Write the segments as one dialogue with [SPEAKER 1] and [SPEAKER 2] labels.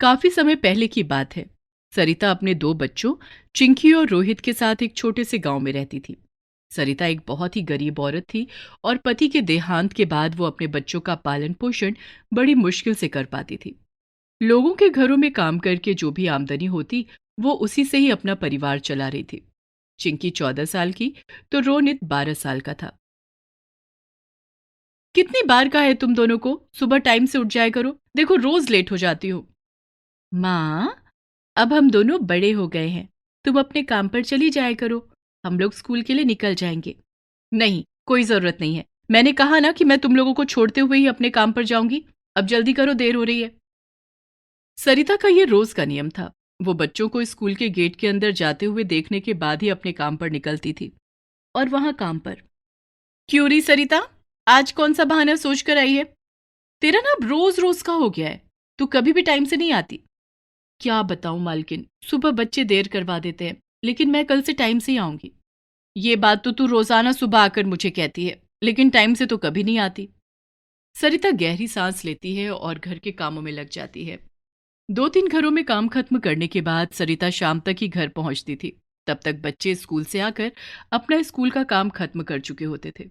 [SPEAKER 1] काफी समय पहले की बात है। सरिता अपने दो बच्चों चिंकी और रोहित के साथ एक छोटे से गांव में रहती थी। सरिता एक बहुत ही गरीब औरत थी और पति के देहांत के बाद वो अपने बच्चों का पालन पोषण बड़ी मुश्किल से कर पाती थी। लोगों के घरों में काम करके जो भी आमदनी होती वो उसी से ही अपना परिवार चला रही थी। चिंकी 14 साल की तो रोनित 12 साल का था। कितनी बार कहा है तुम दोनों को सुबह टाइम से उठ जाया करो, देखो रोज लेट हो जाती हो। माँ, अब हम दोनों बड़े हो गए हैं, तुम अपने काम पर चली जाया करो, हम लोग स्कूल के लिए निकल जाएंगे। नहीं, कोई जरूरत नहीं है, मैंने कहा ना कि मैं तुम लोगों को छोड़ते हुए ही अपने काम पर जाऊंगी। अब जल्दी करो, देर हो रही है। सरिता का ये रोज का नियम था। वो बच्चों को स्कूल के गेट के अंदर जाते हुए देखने के बाद ही अपने काम पर निकलती थी। और वहां काम पर क्यों रही सरिता, आज कौन सा बहाना सोच कर आई है? तेरा ना अब रोज रोज का हो गया है, तू कभी भी टाइम से नहीं आती। क्या बताऊं मालकिन, सुबह बच्चे देर करवा देते हैं, लेकिन मैं कल से टाइम से ही आऊंगी। ये बात तो तू रोजाना सुबह आकर मुझे कहती है, लेकिन टाइम से तो कभी नहीं आती। सरिता गहरी सांस लेती है और घर के कामों में लग जाती है। 2-3 घरों में काम खत्म करने के बाद सरिता शाम तक ही घर पहुंचती थी। तब तक बच्चे स्कूल से आकर अपना स्कूल का काम खत्म कर चुके होते थे।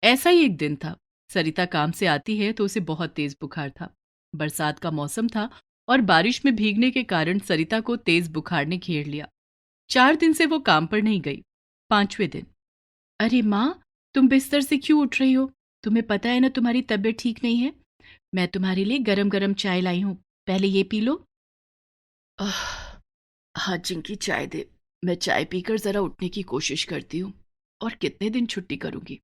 [SPEAKER 1] ऐसा ही एक दिन था। सरिता काम से आती है तो उसे बहुत तेज बुखार था। बरसात का मौसम था और बारिश में भीगने के कारण सरिता को तेज बुखार ने घेर लिया। 4 दिन से वो काम पर नहीं गई। 5वें दिन, अरे माँ, तुम बिस्तर से क्यों उठ रही हो? तुम्हें पता है ना तुम्हारी तबीयत ठीक नहीं है। मैं तुम्हारे लिए गरम गरम चाय लाई हूँ, पहले ये पी लो। आह, हाँ चिंकी, चाय दे। मैं चाय पीकर जरा उठने की कोशिश करती हूँ। और कितने दिन छुट्टी करूंगी?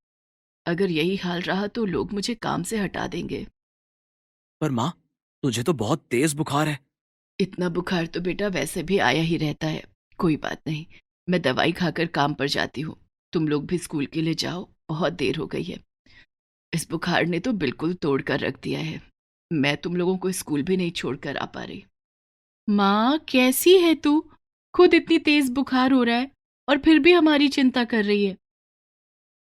[SPEAKER 1] अगर यही हाल रहा तो लोग मुझे काम से हटा देंगे।
[SPEAKER 2] पर माँ, तुझे तो बहुत तेज बुखार है।
[SPEAKER 1] इतना बुखार तो बेटा वैसे भी आया ही रहता है। कोई बात नहीं, मैं दवाई खाकर काम पर जाती हूँ। तुम लोग भी स्कूल के लिए जाओ, बहुत देर हो गई है। इस बुखार ने तो बिल्कुल तोड़ कर रख दिया है। मैं तुम लोगों को स्कूल भी नहीं छोड़कर आ पा रही। माँ, कैसी है तू? खुद इतनी तेज बुखार हो रहा है और फिर भी हमारी चिंता कर रही है।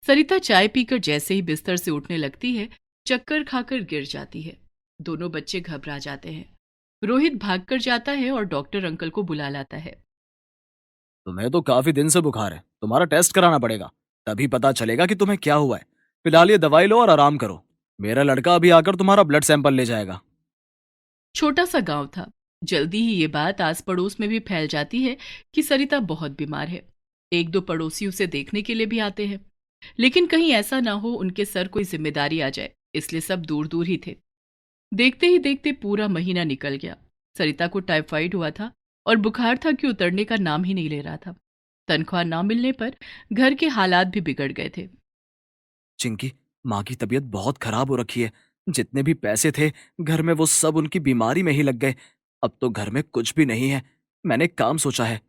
[SPEAKER 1] सरिता चाय पीकर जैसे ही बिस्तर से उठने लगती है, चक्कर खाकर गिर जाती है। दोनों बच्चे घबरा जाते हैं। रोहित भागकर जाता है और डॉक्टर अंकल को बुला लाता है।
[SPEAKER 2] तुम्हें तो काफी दिन से बुखार है, तुम्हारा टेस्ट कराना पड़ेगा। तभी पता चलेगा कि तुम्हें क्या हुआ है। फिलहाल ये दवाई लो और आराम करो। मेरा लड़का अभी आकर तुम्हारा ब्लड सैंपल ले जाएगा।
[SPEAKER 1] छोटा सा गांव था। जल्दी ही ये बात आस पड़ोस में भी फैल जाती है कि सरिता बहुत बीमार है। 1-2 पड़ोसी उसे देखने के लिए भी आते हैं, लेकिन कहीं ऐसा ना हो उनके सर कोई जिम्मेदारी आ जाए, इसलिए सब दूर दूर ही थे। देखते ही देखते पूरा महीना निकल गया। सरिता को टाइफाइड हुआ था और बुखार था कि उतरने का नाम ही नहीं ले रहा था। तनख्वाह ना मिलने पर घर के हालात भी बिगड़ गए थे।
[SPEAKER 2] चिंकी, माँ की तबीयत बहुत खराब हो रखी है। जितने भी पैसे थे घर में वो सब उनकी बीमारी में ही लग गए। अब तो घर में कुछ भी नहीं है। मैंने एक काम सोचा है।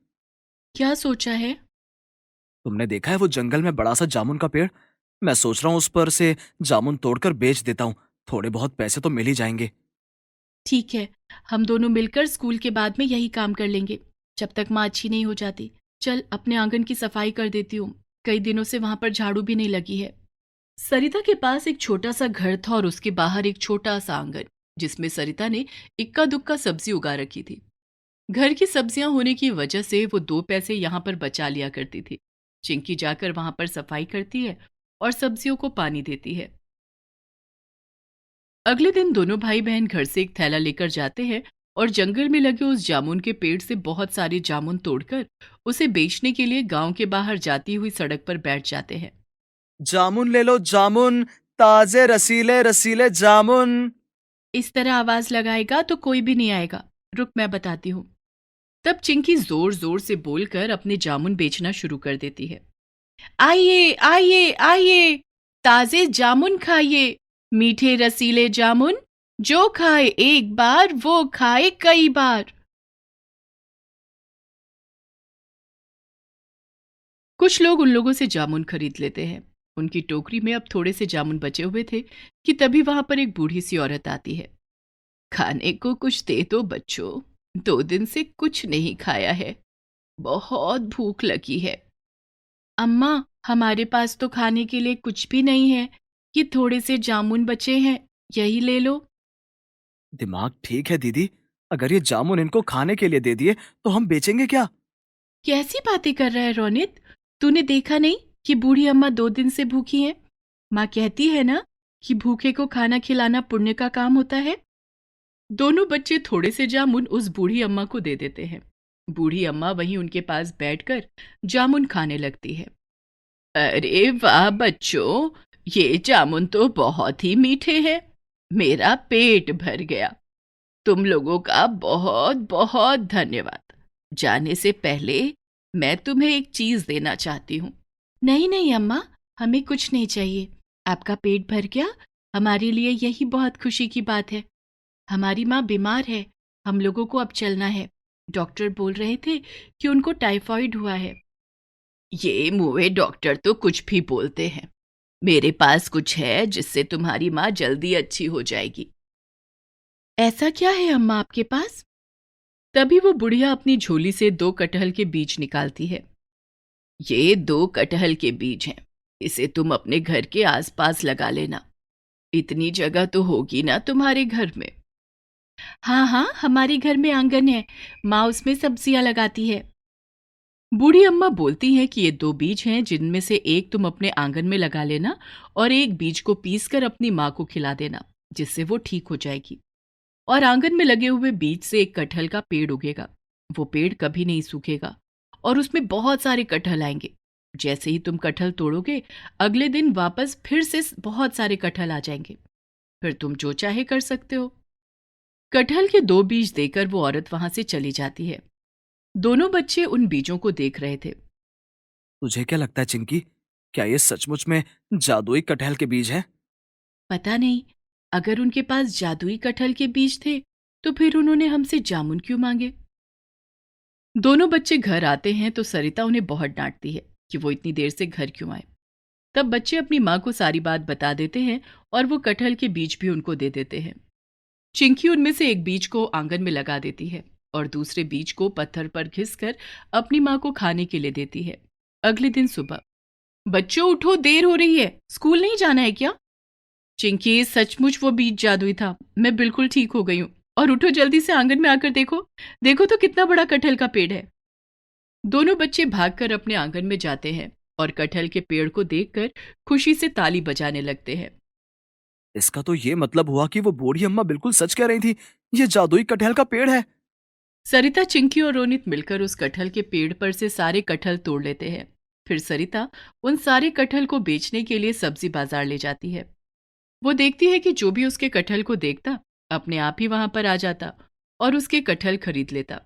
[SPEAKER 1] क्या सोचा है?
[SPEAKER 2] तुमने देखा है वो जंगल में बड़ा सा जामुन का पेड़? मैं सोच रहा हूँ उस पर से जामुन तोड़कर बेच देता हूँ। थोड़े बहुत पैसे तो मिल ही जाएंगे।
[SPEAKER 1] ठीक है, हम दोनों मिलकर स्कूल के बाद में यही काम कर लेंगे, जब तक माँ अच्छी नहीं हो जाती। चल अपने आंगन की सफाई कर देती हूँ, कई दिनों से वहां पर झाड़ू भी नहीं लगी है। सरिता के पास एक छोटा सा घर था और उसके बाहर एक छोटा सा आंगन, जिसमें सरिता ने इक्का दुक्का सब्जी उगा रखी थी। घर की सब्जियां होने की वजह से वो 2 पैसे यहाँ पर बचा लिया करती थी। चिंकी जाकर वहां पर सफाई करती है और सब्जियों को पानी देती है। अगले दिन दोनों भाई बहन घर से एक थैला लेकर जाते हैं और जंगल में लगे उस जामुन के पेड़ से बहुत सारे जामुन तोड़कर उसे बेचने के लिए गांव के बाहर जाती हुई सड़क पर बैठ जाते हैं।
[SPEAKER 2] जामुन ले लो, जामुन। ताजे रसीले रसीले जामुन।
[SPEAKER 1] इस तरह आवाज लगाएगा तो कोई भी नहीं आएगा। रुक, मैं बताती हूँ। तब चिंकी जोर जोर से बोलकर अपने जामुन बेचना शुरू कर देती है। आइए आइए आइए, ताजे जामुन खाइए, मीठे रसीले जामुन, जो खाए एक बार वो खाए कई बार। कुछ लोग उन लोगों से जामुन खरीद लेते हैं। उनकी टोकरी में अब थोड़े से जामुन बचे हुए थे कि तभी वहां पर एक बूढ़ी सी औरत आती है। खाने को कुछ दे दो बच्चों, 2 दिन से कुछ नहीं खाया है, बहुत भूख लगी है। अम्मा, हमारे पास तो खाने के लिए कुछ भी नहीं है, ये थोड़े से जामुन बचे हैं, यही ले लो।
[SPEAKER 2] दिमाग ठीक है दीदी। अगर ये जामुन इनको खाने के लिए दे दिए तो हम बेचेंगे क्या?
[SPEAKER 1] कैसी बातें कर रहा है रोनित? तूने देखा नहीं कि बूढ़ी अम्मा 2 दिन से भूखी हैं? माँ कहती है ना कि भूखे को खाना खिलाना पुण्य का काम होता है। दोनों बच्चे थोड़े से जामुन उस बूढ़ी अम्मा को दे देते हैं। बूढ़ी अम्मा वहीं उनके पास बैठकर जामुन खाने लगती है। अरे वाह बच्चों, ये जामुन तो बहुत ही मीठे हैं। मेरा पेट भर गया। तुम लोगों का बहुत बहुत धन्यवाद। जाने से पहले मैं तुम्हें एक चीज देना चाहती हूँ। नहीं नहीं अम्मा, हमें कुछ नहीं चाहिए। आपका पेट भर गया, हमारे लिए यही बहुत खुशी की बात है। हमारी माँ बीमार है, हम लोगों को अब चलना है। डॉक्टर बोल रहे थे कि उनको टाइफाइड हुआ है। ये मुँहे डॉक्टर तो कुछ भी बोलते हैं। मेरे पास कुछ है जिससे तुम्हारी माँ जल्दी अच्छी हो जाएगी। ऐसा क्या है अम्मा आपके पास? तभी वो बुढ़िया अपनी झोली से 2 कटहल के बीज निकालती है। ये 2 कटहल के बीज हैं। इसे तुम अपने घर के आसपास लगा लेना। इतनी जगह तो होगी ना तुम्हारे घर में? हाँ हाँ, हमारे घर में आंगन है, माँ उसमें सब्जियां लगाती है। बूढ़ी अम्मा बोलती हैं कि ये 2 बीज हैं जिनमें से एक तुम अपने आंगन में लगा लेना और एक बीज को पीसकर अपनी माँ को खिला देना, जिससे वो ठीक हो जाएगी। और आंगन में लगे हुए बीज से एक कटहल का पेड़ उगेगा। वो पेड़ कभी नहीं सूखेगा और उसमें बहुत सारे कटहल आएंगे। जैसे ही तुम कटहल तोड़ोगे, अगले दिन वापस फिर से बहुत सारे कटहल आ जाएंगे। फिर तुम जो चाहे कर सकते हो। कटहल के 2 बीज देकर वो औरत वहां से चली जाती है। दोनों बच्चे उन बीजों को देख रहे थे।
[SPEAKER 2] तुझे क्या लगता है चिंकी, क्या ये सचमुच में जादुई कटहल के बीज हैं?
[SPEAKER 1] पता नहीं, अगर उनके पास जादुई कटहल के बीज थे तो फिर उन्होंने हमसे जामुन क्यों मांगे? दोनों बच्चे घर आते हैं तो सरिता उन्हें बहुत डांटती है कि वो इतनी देर से घर क्यों आए। तब बच्चे अपनी माँ को सारी बात बता देते हैं और वो कटहल के बीज भी उनको दे देते हैं। चिंकी उनमें से एक बीज को आंगन में लगा देती है और दूसरे बीज को पत्थर पर घिसकर अपनी माँ को खाने के लिए देती है। अगले दिन सुबह, बच्चों उठो, देर हो रही है, स्कूल नहीं जाना है क्या? चिंकी, सचमुच वो बीज जादुई था, मैं बिल्कुल ठीक हो गई हूँ। और उठो, जल्दी से आंगन में आकर देखो, देखो तो कितना बड़ा कटहल का पेड़ है। दोनों बच्चे भागकर अपने आंगन में जाते हैं और कटहल के पेड़ को देखकर खुशी से ताली बजाने लगते हैं।
[SPEAKER 2] इसका तो ये मतलब हुआ कि वो बूढ़ी अम्मा बिल्कुल सच कह रही थी, ये जादुई कटहल का पेड़ है।
[SPEAKER 1] सरिता, चिंकी और रोनित मिलकर उस कटहल के पेड़ पर से सारे कटहल तोड़ लेते हैं। फिर सरिता उन सारे कटहल को बेचने के लिए सब्जी बाजार ले जाती है। वो देखती है कि जो भी उसके कटहल को देखता अपने आप ही वहां पर आ जाता और उसके कटहल खरीद लेता।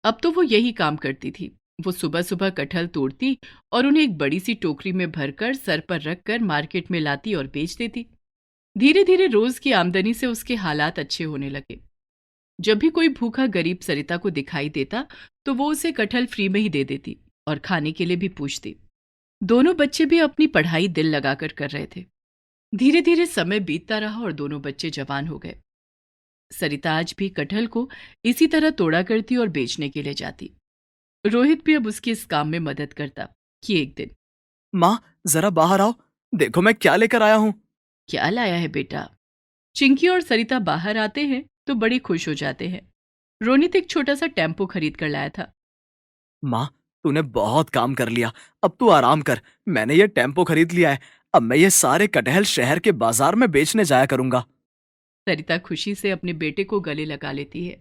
[SPEAKER 1] अब तो वो यही काम करती थी। वो सुबह सुबह कटहल तोड़ती और उन्हें एक बड़ी सी टोकरी में भरकर सर पर रखकर मार्केट में लाती और बेच देती। धीरे धीरे रोज की आमदनी से उसके हालात अच्छे होने लगे। जब भी कोई भूखा गरीब सरिता को दिखाई देता तो वो उसे कटहल फ्री में ही दे देती और खाने के लिए भी पूछती। दोनों बच्चे भी अपनी पढ़ाई दिल लगाकर कर रहे थे। धीरे धीरे समय बीतता रहा और दोनों बच्चे जवान हो गए। सरिता आज भी कटहल को इसी तरह तोड़ा करती और बेचने के लिए जाती। रोहित भी अब उसकी इस काम में मदद करता कि एक दिन,
[SPEAKER 2] माँ, जरा बाहर आओ, देखो मैं क्या लेकर आया हूँ।
[SPEAKER 1] क्या लाया है बेटा? चिंकी और सरिता बाहर आते हैं तो बड़े खुश हो जाते हैं। रोनित एक छोटा सा टेम्पो खरीद कर लाया था।
[SPEAKER 2] माँ, तूने बहुत काम कर लिया, अब तू आराम कर। मैंने ये टेम्पो खरीद लिया है, अब मैं ये सारे कटहल शहर के बाजार में बेचने जाया करूंगा।
[SPEAKER 1] सरिता खुशी से अपने बेटे को गले लगा लेती है।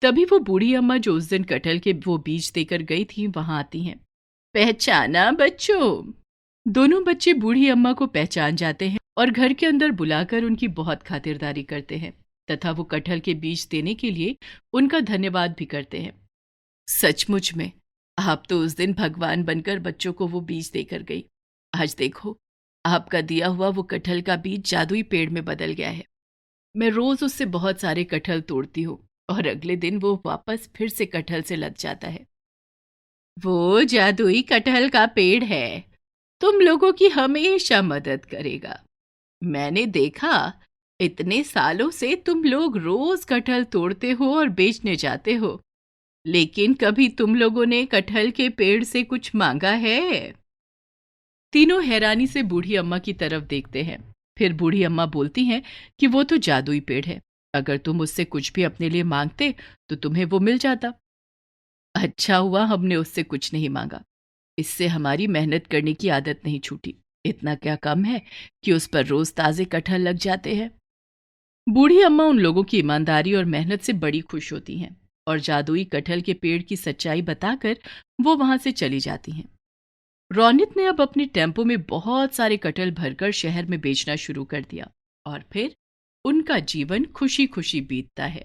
[SPEAKER 1] तभी वो बूढ़ी अम्मा जो उस दिन कटहल के वो बीज देकर गई थी वहां आती हैं। पहचाना बच्चों? दोनों बच्चे बूढ़ी अम्मा को पहचान जाते हैं और घर के अंदर बुलाकर उनकी बहुत खातिरदारी करते हैं तथा वो कटहल के बीज देने के लिए उनका धन्यवाद भी करते हैं। सचमुच में आप तो उस दिन भगवान बनकर बच्चों को वो बीज देकर गई। आज देखो, आपका दिया हुआ वो कटहल का बीज जादुई पेड़ में बदल गया है। मैं रोज उससे बहुत सारे कटहल तोड़ती हूँ और अगले दिन वो वापस फिर से कटहल से लद जाता है। वो जादुई कटहल का पेड़ है, तुम लोगों की हमेशा मदद करेगा। मैंने देखा, इतने सालों से तुम लोग रोज कटहल तोड़ते हो और बेचने जाते हो, लेकिन कभी तुम लोगों ने कटहल के पेड़ से कुछ मांगा है? तीनों हैरानी से बूढ़ी अम्मा की तरफ देखते हैं। फिर बूढ़ी अम्मा बोलती हैं कि वो तो जादुई पेड़ है, अगर तुम उससे कुछ भी अपने लिए मांगते तो तुम्हें वो मिल जाता। अच्छा हुआ हमने उससे कुछ नहीं मांगा, इससे हमारी मेहनत करने की आदत नहीं छूटी। इतना क्या कम है कि उस पर रोज ताजे कटहल लग जाते हैं। बूढ़ी अम्मा उन लोगों की ईमानदारी और मेहनत से बड़ी खुश होती हैं और जादुई कटहल के पेड़ की सच्चाई बताकर वो वहां से चली जाती हैं। रौनित ने अब अपनी टेम्पो में बहुत सारे कटहल भरकर शहर में बेचना शुरू कर दिया और फिर उनका जीवन खुशी खुशी बीतता है।